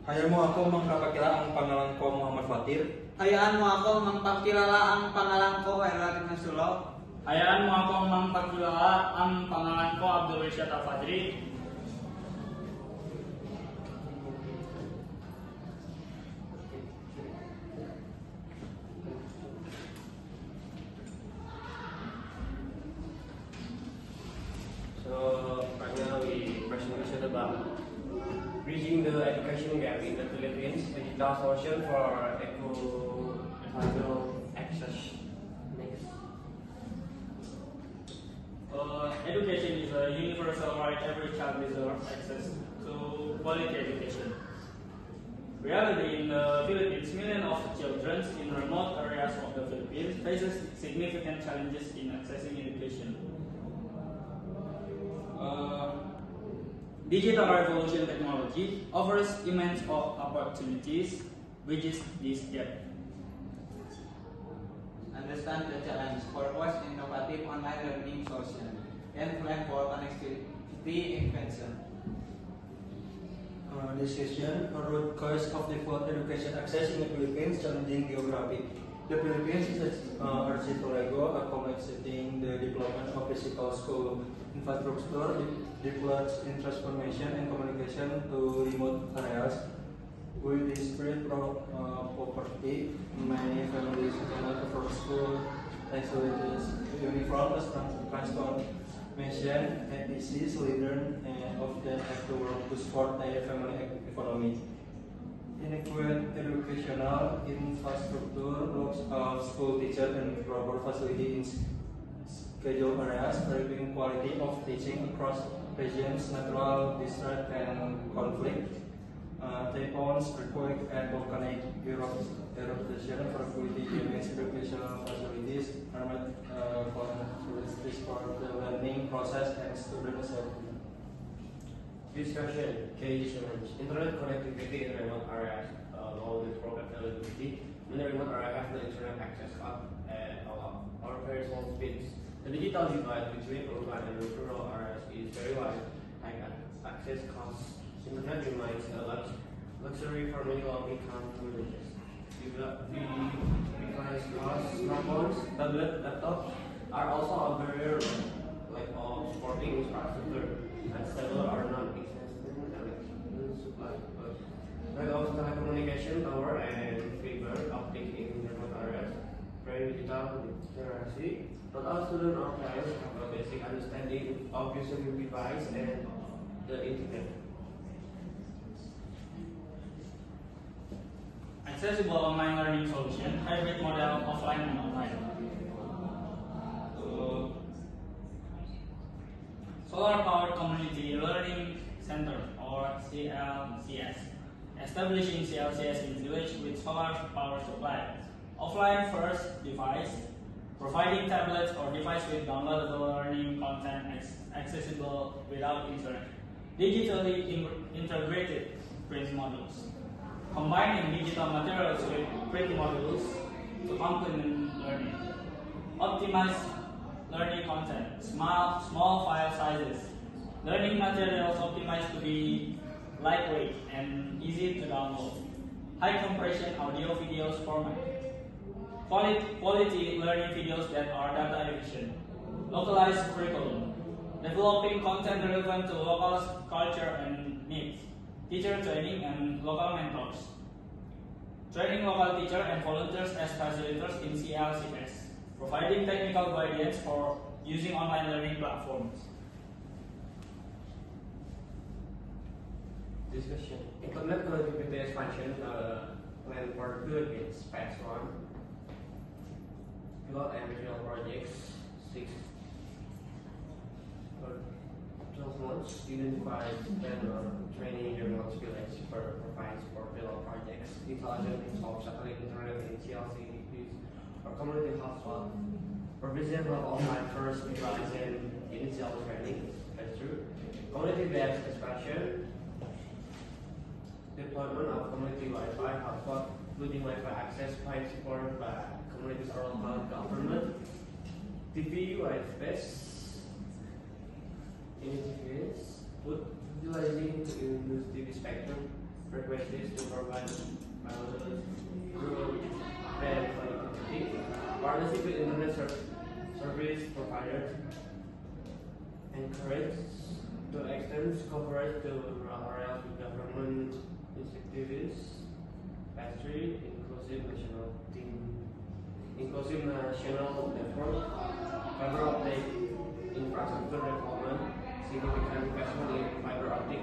Hayaan mo ako mangkapakila ang pangalan ko Muhammad Fatir. Hayaan mo ako mangpakilala ang pangalan ko Erlan Nasulo. Hayaan mo akong mangpagkilala ang pangalan ko Abdul Rashid Al-Fadri. So right now we presentation about bridging the education gap in the Philippines, digital solution for equitable access. Next. Education is a universal right. Every child deserves access to quality education. Reality in the Philippines, millions of children in remote areas of the Philippines faces significant challenges in accessing education. Digital revolution technology offers immense opportunities, which is this gap. Understand the challenge, purpose, innovative online learning solution, and plan for connectivity expansion. This session, root cause of default education access in the Philippines, challenging geography. The Philippines is archipelago accommodating the development of physical school infrastructure, develops in transformation and communication to remote areas. With disparate poverty, many families cannot afford school facilities, uniform transformation, disease, leaders often have to work to support their family economy. Inadequate educational infrastructure, blocks of school teachers and proper facility in scheduled areas, reducing quality of teaching across regions, natural distress and conflict. Typhoons, earthquake, and volcanic eruption, probability damage educational facilities, armed facilities for the learning process and student safety. Discussion, key challenge. Internet connectivity in remote areas, along with proper availability. Many remote areas have no internet access at all, or very small speeds. The digital divide between urban and rural areas is very wide. High access costs. Internet remains a luxury for many low-income villages. Device costs, smartphones, tablets, laptops are also a barrier, like all supporting infrastructure, and several are non-existent supply. Lack of telecommunication tower and fiber optic in remote areas, very digital literacy. Not all students or parents have a basic understanding of using the device and the internet. Accessible online learning solution, hybrid model, offline and online. Solar Powered Community Learning Center, or CLCS. Establishing CLCS in village with solar power supply. Offline first device, providing tablets or device with downloadable learning content accessible without internet. Digitally integrated print modules. Combining digital materials with print modules to complement learning. Optimize learning content, small file sizes. Learning materials optimized to be lightweight and easy to download. High compression audio videos format. Quality learning videos that are data efficient. Localized curriculum. Developing content relevant to local culture and needs. Teacher training and local mentors. Training local teachers and volunteers as facilitators in CLCS. Providing technical guidance for using online learning platforms. Discussion. Internet connectivity expansion plan for good is phase 1. Pilot and regional projects 6 or 12 months. Identify and training remote village for provides for pilot projects. Intelligent of satellite internet in CLCs or community hotspot. Provision of online first device and initial training. That's true. Community-based expansion. Deployment of community Wi-Fi hotspot, including Wi-Fi access point supported by communities or local government. TV Wi-Fi initiatives, utilizing to use TV spectrum, frequencies to provide through band connectivity, partnership with internet service providers, encourage to extend coverage to rural areas with government initiatives, pastry, inclusive national network, fiber optic infrastructure development, significant investment in fiber optic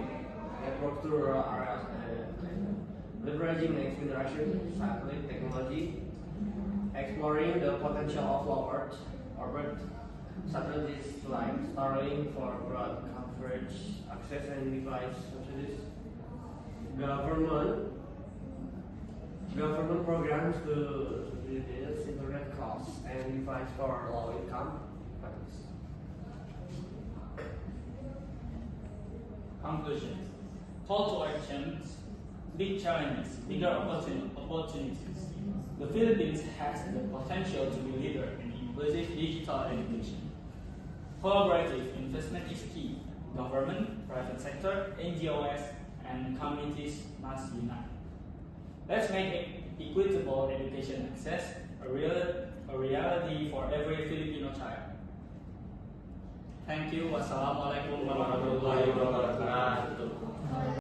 network to rural areas, and leveraging next generation satellite technology, exploring the potential of low Earth orbit satellites like Starlink for broad coverage, access and device subsidies, government programs to reduce internet costs and device for low income families. Conclusions. Call to actions. Big challenges, bigger opportunities. The Philippines has the potential to be leader in inclusive digital education. Collaborative investment is key. Government, private sector, NGOs, and communities must unite. Let's make equitable education access a reality for every Filipino child. Thank you. Wassalamualaikum warahmatullahi wabarakatuh.